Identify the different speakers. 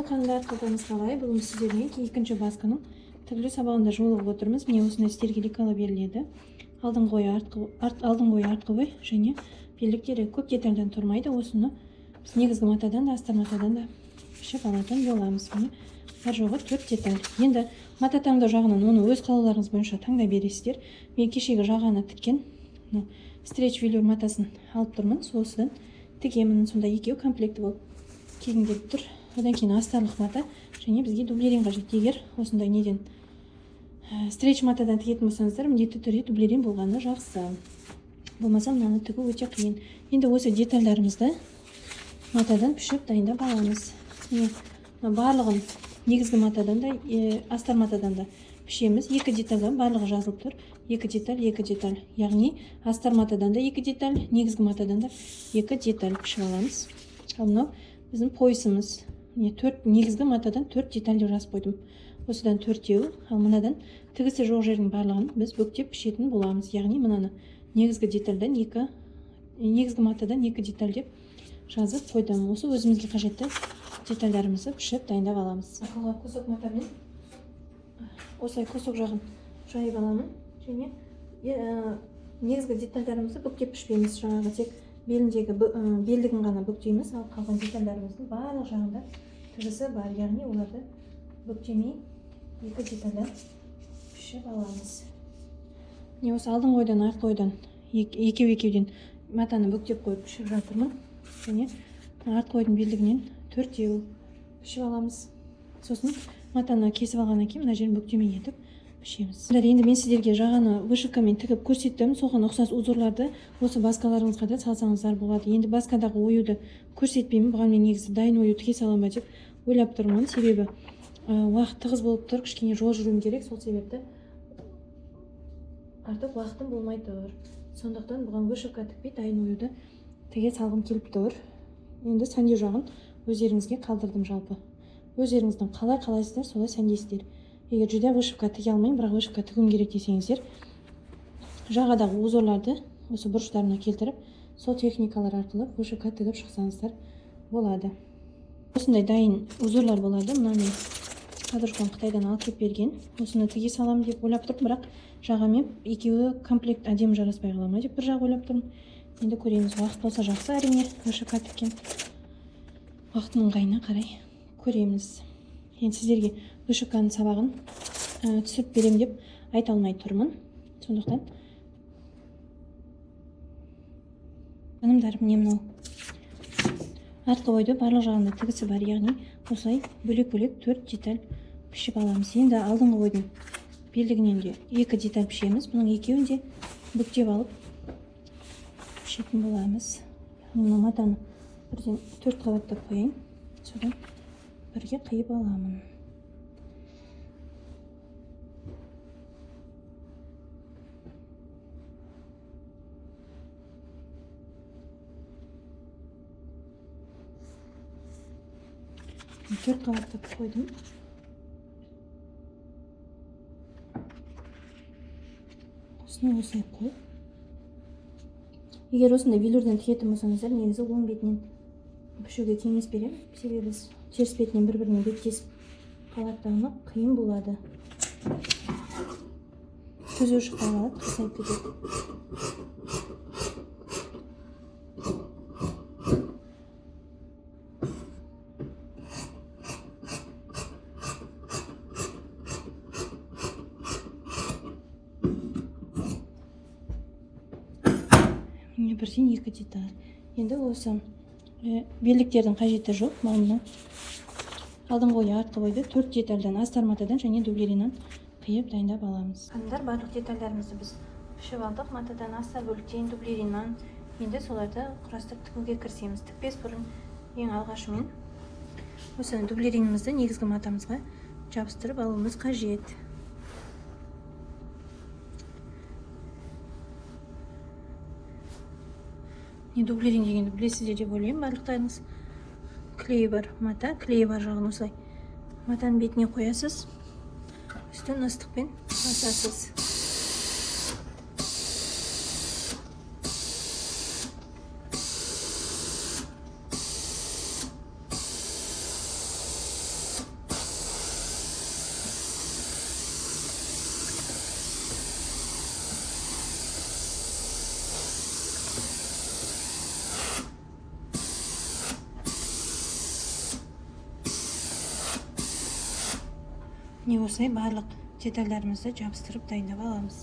Speaker 1: Қандай қалдыңыз қалай? Бүгін сіздерге екінші басқаның тігілу сабағында жолығып отырмыз. Міне осындай стергелек ала беріледі. Алдыңғы ой, артқы ой және белдіктері көп детальдан тұрмайды. Осыны біз негізгі матадан да, астар матадан да пішіп алатын боламыз. Міне бар жоғы 4 деталь. Енді мата таңдау жағынан оны өз қалауларыңыз бойынша таңдай бересіздер. Мен кешегі жағаны тіккен стретч велюр матасын алып тұрмын. Осыдан тігемін. Сонда екеуі комплекті болып келгім келіп тұр. Одан кейін астарлық мата және бізге дублерин қажет. Егер осындай неден стретч матадан тігетін болсаңыздар, міндетті түрде дублерин болғаны жақсы. Болмаса мынаны тігу өте қиын. Енді осы детальдарымызды матадан пішіп дайындап аламыз. Барлығын негізгі матадан да, астар матадан да пішеміз. Екі детальдан барлығы жазылып тұр. Екі деталь. Яғни астар матадан да екі деталь, негізгі матадан да екі деталь пішіп аламыз. Ал мынау біздің поясымыз. Негізгі матадан 4 деталь жазып қойдым. Осыдан 4-еу, ал мынадан тігісі жоқ жердің барлығын біз бүктеп пішетін боламыз. Яғни мынаны негізгі матадан 2 деталь деп жазып қойдым. Осы өзімізге қажетті детальдарымызды пішіп дайындап аламыз. Ақылға кусок матамен осылай кусок жағын жайып аламын және негізгі детальдарымызды бүктеп пішпейміз. Жаңағы тек белдігін ғана бүктейміз, ал қалған детальдарымыздың барлық жағында тігісі бар, яғни оларды бүктемей 2 детальдан пішіп аламыз. Осы алдыңғы ойдан, артқы ойдан екеуден матаны бүктеп қойып пішіп жатырмын. Және артқы ойдың белдігінен 4-еу пішіп аламыз. Сосын матаны кесіп алғаннан кейін мына жерін бүктемей етіп пішеміз. Енді мен сіздерге жағаны вышивкамен тігіп көрсеттім. Соған ұқсас узорларды осы басқаларыңызға да салсаңыздар болады. Енді басқадағы оюды көрсетпеймін. Бұған мен негізі дайын ою тіге салам ба деп ойлап тұрмын. Себебі уақыт тығыз болып тұр, кішкене жол жүруім керек. Сол себепті артық уақытым болмай тұр. Сондықтан бұған вышивка тікпей дайын оюды тіге салғым келіп тұр. Енді сәндеу жағын өздеріңізге қалдырдым жалпы. Өздеріңіздің қалайсыздар, солай сәндейсіздер. Егер жүдә вышивка тіге алмайым, бірақ вышивка тігуім керек десеңіздер, жағадағы узорларды осы бұрыштарына келтіріп, сол техникалар арқылы вышивка тігіп шықсаңыздар болады. Осындай дайын узорлар болады. Мына мен подружкам Қытайдан алып келіп берген. Осыны тіге салам деп ойлап тұрмын, бірақ жағамен екеуі комплект әдемі жараспай қала ма деп бір жақ ойлап тұрмын. Енді көреміз. Уақыт болса жақсы, әрине вышивка тіккен. Уақыттың ыңғайына қарай көреміз. Енді сіздерге вышивканың сабағын түсіріп берем деп айта алмай тұрмын. Сондықтан жанымдар, міне мынау артқы ойды барлық жағында тігісі бар, яғни осылай бөлек-бөлек 4 деталь пішіп аламыз. Енді алдыңғы ойдың белдігінен де 2 деталь пішеміз. Бұның екеуін де бүктеп алып пішетін боламыз. Мына матаны бірден 4 қабаттап қояйын. Содан бірге қиып аламын. Төрт қабаттап қойдым. Осыны осылай қойып. Егер осындай велюрден тігетін болсаңыздар, негізі оң бетінен пішуге кеңес беремін. Себебі теріс бетінен бір-біріне беттесіп қалаттағаны қиын болады. Түзу шықпай қалады, қисайып кетеді. Бірден 2 деталь. Енді осы белдіктердің қажеті жоқ. Мына алдыңғы ой, артқы ойды 4 детальдан, астар матадан және дублериннен қиып дайындап аламыз. Қандар, барлық детальдарымызды біз пішіп алдық. Матадан, астар бөліктен, дублериннен. Енді соларды құрастырып тігуге кірісеміз. Тікпес бұрын ең алғашымен осы дублеринімізді негізгі матамызға жабыстырып алуымыз қажет. Дублерин дегенді білесіздер деп ойлаймын барлықтарыңыз. Клей бар мата, клей бар жағын осылай матаның бетіне қоясыз. Үстін ыстықпен басасыз. міне осылай барлық детальдарымызды жабыстырып дайындап аламыз.